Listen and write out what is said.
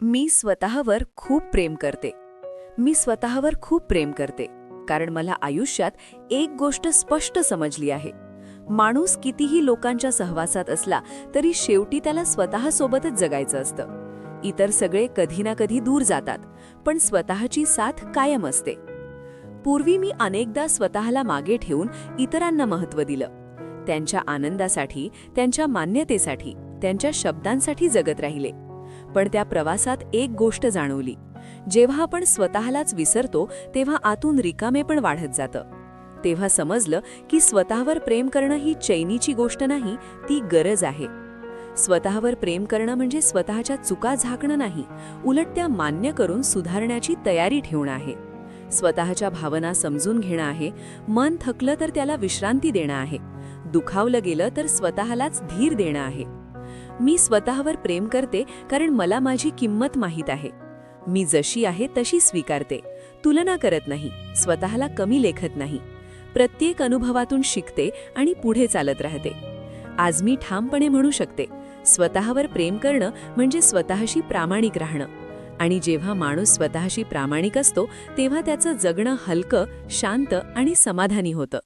मी स्वतःवर खूप प्रेम करते. मी स्वतःवर खूप प्रेम करते कारण मला आयुष्यात एक गोष्ट स्पष्ट समजली आहे. माणूस कितीही लोकांच्या सहवासात असला तरी शेवटी त्याला स्वतःसोबतच जगायचं असतं. इतर सगळे कधी ना कधी दूर जातात, पण स्वतःची साथ कायम असते. पूर्वी मी अनेकदा स्वतःला मागे ठेवून इतरांना महत्त्व दिलं. त्यांच्या आनंदासाठी, त्यांच्या मान्यतेसाठी, त्यांच्या शब्दांसाठी जगत राहिले. पण त्या प्रवासात एक गोष्ट जाणवली. जेव्हा आपण स्वतःलाच विसरतो तेव्हा आतून रिकामे पण वाढत जातं. तेव्हा समजलं की स्वतःवर प्रेम करणं ही चैनीची गोष्ट नाही, ती गरज आहे. स्वतःवर प्रेम करणं म्हणजे स्वतःच्या चुका झाकणं नाही, उलट त्या मान्य करून सुधारण्याची तयारी ठेवणं आहे. स्वतःच्या भावना समजून घेणं आहे. मन थकलं तर त्याला विश्रांती देणं आहे. दुखावलं गेलं तर स्वतःलाच धीर देणं आहे. मी स्वतःवर प्रेम करते कारण मला माझी किंमत माहीत आहे. मी जशी आहे तशी स्वीकारते, तुलना करत नाही, स्वतःला कमी लेखत नाही. प्रत्येक अनुभवातून शिकते आणि पुढे चालत राहते. आज मी ठामपणे म्हणू शकते, स्वतःवर प्रेम करणं म्हणजे स्वतःशी प्रामाणिक राहणं. आणि जेव्हा माणूस स्वतःशी प्रामाणिक असतो तेव्हा त्याचं जगणं हलकं, शांत आणि समाधानी होतं.